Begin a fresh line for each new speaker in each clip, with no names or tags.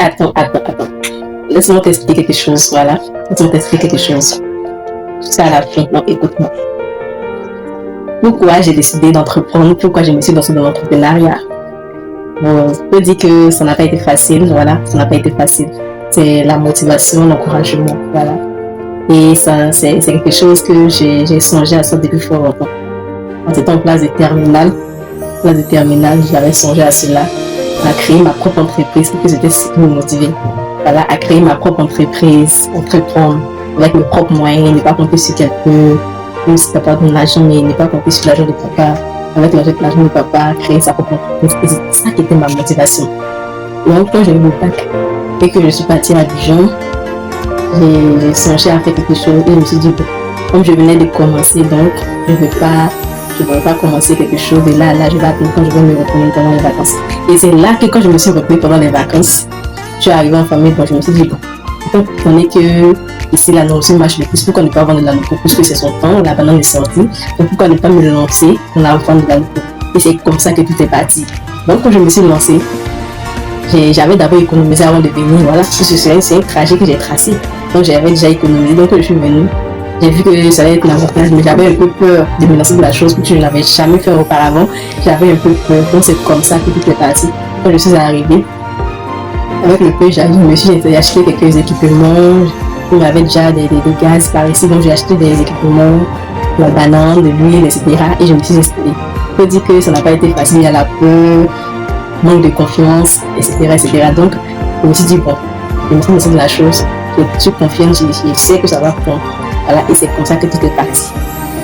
Attends. Laisse-moi t'expliquer quelque chose, voilà. Laisse-moi t'expliquer quelque chose. Jusqu'à la fin, non, écoute-moi. Pourquoi j'ai décidé d'entreprendre? Pourquoi je me suis lancée dans l'entrepreneuriat? Bon, je peux dire que ça n'a pas été facile, voilà. Ça n'a pas été facile. C'est la motivation, l'encouragement, voilà. Et ça, c'est quelque chose que j'ai songé à ça depuis fort longtemps. Quand j'étais en classe de terminale, j'avais songé à cela, à créer ma propre entreprise, parce que j'étais si motivée. Voilà, à créer ma propre entreprise, entreprendre avec mes propres moyens, ne pas compter sur quelqu'un, même si papa donne l'argent, mais ne pas compter sur l'argent de papa, avec l'argent de papa, créer sa propre entreprise. Et c'est ça qui était ma motivation. Donc, quand j'ai eu le bac et que je suis partie à Abidjan, j'ai songé à faire quelque chose et je me suis dit, bon, comme je venais de commencer, donc je ne vais pas commencer quelque chose et là, je vais attendre quand je vais me retenir pendant les vacances. Et c'est là que quand je me suis retenue pendant les vacances, je suis arrivée en famille, donc je me suis dit, bon, étant donné que ici la nourriture marche le plus, pourquoi ne pas vendre de la nourriture puisque c'est son temps, la banane est sortie, donc pourquoi ne pas me lancer dans la vente de la nourriture. Et c'est comme ça que tout est parti. Donc quand je me suis lancée, j'avais d'abord économisé avant de venir, voilà, c'est un trajet que j'ai tracé. Donc j'avais déjà économisé, donc quand je suis venue, j'ai vu que ça allait être l'avantage, mais j'avais un peu peur de me lancer de la chose que je n'avais jamais fait auparavant. J'avais un peu peur, donc c'est comme ça que tout est parti. Quand je suis arrivée, avec le peu, je me suis acheté quelques équipements. Il y avait déjà des gaz par ici, donc j'ai acheté des équipements, la banane, de l'huile, etc. Et je me suis installée. Je peux dire que ça n'a pas été facile, il y a la peur, manque de confiance, etc. Donc, je me suis dit, bon, je me suis lancée de la chose, je suis confiante, je sais que ça va prendre. Voilà, et c'est comme ça que tout est parti.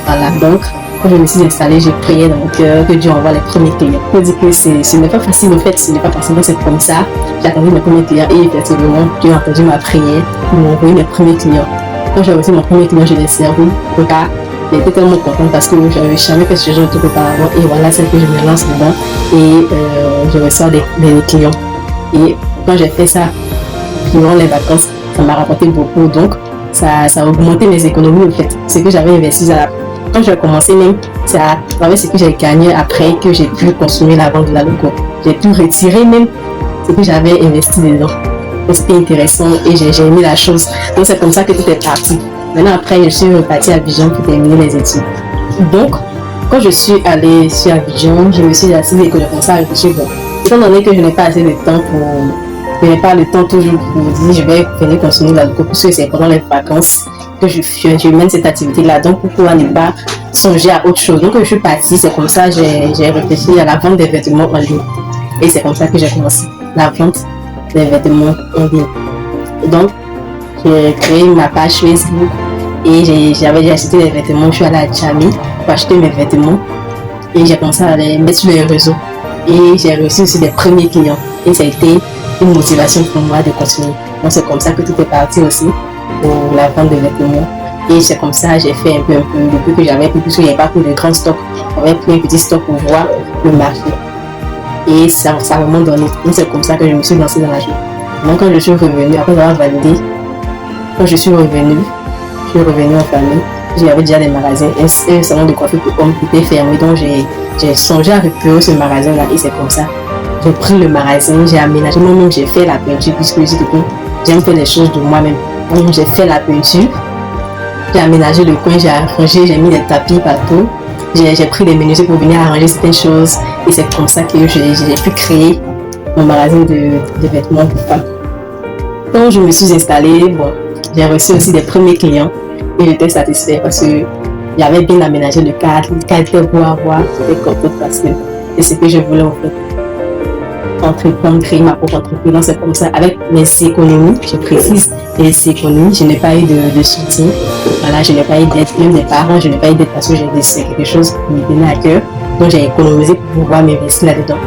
Voilà, donc, quand je me suis installée, j'ai prié dans mon cœur que Dieu envoie les premiers clients. Je peux dire que ce n'est pas facile, en fait, ce n'est pas facile, donc c'est comme ça. J'ai attendu mes premiers clients et effectivement, Dieu a entendu ma prière pour m'envoyer mes premiers clients. Quand j'ai reçu mon premier client, je l'ai servi. J'étais tellement contente parce que je n'avais jamais fait ce genre de truc auparavant. Et voilà, c'est que je me lance dedans et je reçois des clients. Et quand j'ai fait ça, durant les vacances, ça m'a rapporté beaucoup. Donc, ça a augmenté mes économies en fait. Ce que j'avais investi quand j'ai commencé même, c'est à travers ce que j'ai gagné après que j'ai pu consommer la vente de la loco. J'ai pu retirer même ce que j'avais investi dedans. Donc c'était intéressant et j'ai aimé la chose. Donc c'est comme ça que tout est parti. Maintenant après, je suis repartie à Abidjan pour terminer les études. Donc, quand je suis allée sur Abidjan, je me suis assise et que je commençais à réfléchir. Bon, étant donné que je n'ai pas assez de temps je n'ai pas le temps toujours pour dire je vais venir consommer la loco puisque c'est pendant les vacances que je mène cette activité-là. Donc, pourquoi ne pas songer à autre chose? Donc, je suis partie, c'est comme ça, j'ai réfléchi à la vente des vêtements en ligne. Et c'est comme ça que j'ai commencé la vente des vêtements en ligne. Et donc, j'ai créé ma page Facebook et j'avais déjà acheté des vêtements. Je suis allée à Chami pour acheter mes vêtements et j'ai commencé à les mettre sur les réseaux. Et j'ai reçu aussi des premiers clients. Et ça a été une motivation pour moi de continuer. Donc, c'est comme ça que tout est parti aussi pour la vente de vêtements. Et c'est comme ça j'ai fait un peu, depuis que j'avais pris, puisqu'il n'y avait pas plus de grands stocks, j'avais pris un petit stock pour voir le marché. Et ça m'a vraiment donné. Donc c'est comme ça que je me suis lancée dans la journée. Donc quand je suis revenue, après avoir validé, quand je suis revenue en famille, j'avais déjà des magasins, un salon de coiffure pour hommes qui était fermé, donc j'ai songé à récupérer ce magasin-là et c'est comme ça. J'ai pris le magasin, j'ai aménagé, moi-même j'ai fait la peinture, puisque j'aime faire les choses de moi-même. Donc j'ai fait la peinture, j'ai aménagé le coin, j'ai arrangé, j'ai mis des tapis partout. J'ai pris des menuisiers pour venir arranger certaines choses et c'est comme ça que j'ai pu créer mon magasin de vêtements pour femmes. Quand je me suis installée, bon, j'ai reçu aussi des premiers clients et j'étais satisfaite parce que j'avais bien aménagé le cadre était beau à voir, c'était content parce que c'est ce que je voulais en fait. Entreprendre, créer ma propre entreprise, donc c'est comme ça, avec mes économies, je précise, les économies, je n'ai pas eu de soutien, voilà, je n'ai pas eu d'aide, même des parents, je n'ai pas eu d'aide parce que c'est quelque chose qui me tenait à cœur, donc j'ai économisé pour pouvoir m'investir là-dedans.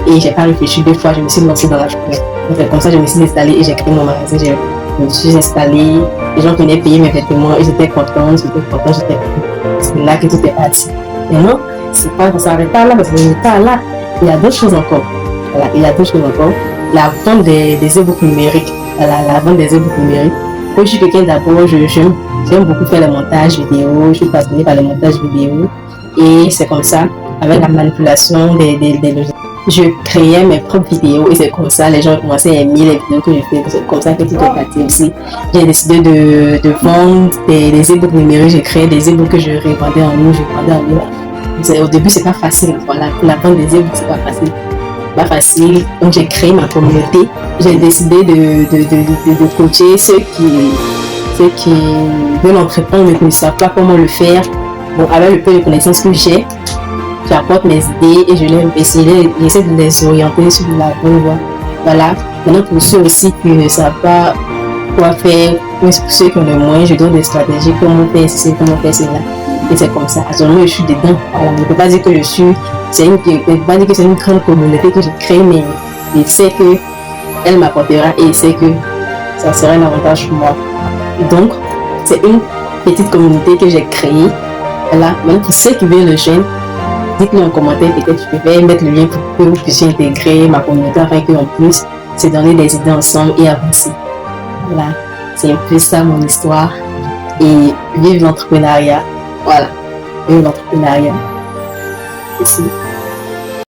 Et j'ai pas réfléchi deux fois, je me suis lancée dans la journée. Donc c'est comme ça, je me suis installée et j'ai créé mon magasin, je me suis installée, les gens venaient payer mes vêtements, ils étaient contents, c'est là que tout est parti. Et non, c'est pas, ça s'arrête pas là, parce que je n'ai pas là, il y a d'autres choses encore. Voilà, il y a d'autres choses encore. La vente des e-books numériques. Voilà, la vente des e-books numériques. Moi, je suis quelqu'un d'abord, j'aime beaucoup faire les montages vidéo. Je suis passionnée par les montages vidéo. Et c'est comme ça, avec la manipulation des logiciels. je créais mes propres vidéos et c'est comme ça, les gens commençaient à aimer les vidéos que je fais. C'est comme ça que tout est parti aussi. J'ai décidé de vendre des e-books numériques. J'ai créé des e-books que je revendais en ligne, je vendais en ligne. Au début, c'est pas facile. Voilà, la vente des e-books, c'est pas facile. Pas facile. Donc, j'ai créé ma communauté. J'ai décidé de coacher ceux qui veulent entreprendre mais qui ne savent pas comment le faire. Bon, avec le peu de connaissances que j'ai, j'apporte mes idées et j'essaie de les orienter sur la bonne voie. Voilà. Maintenant, pour ceux aussi qui ne savent pas quoi faire, pour ceux qui ont le moyen, je donne des stratégies, comment faire ceci, comment faire cela. Et c'est comme ça. À ce moment, je suis dedans. Voilà. Je ne peux pas dire que c'est une grande communauté que j'ai créée, mais je sais que elle m'apportera et je sais que ça sera un avantage pour moi. Donc, c'est une petite communauté que j'ai créée. Voilà. Maintenant, pour ceux qui veulent le joindre, dites-le en commentaire, peut-être je vais mettre le lien pour que vous puissiez intégrer ma communauté afin qu'on puisse se donner des idées ensemble et avancer. Voilà, c'est un peu ça mon histoire. Et vive l'entrepreneuriat. Voilà, vive l'entrepreneuriat. Merci.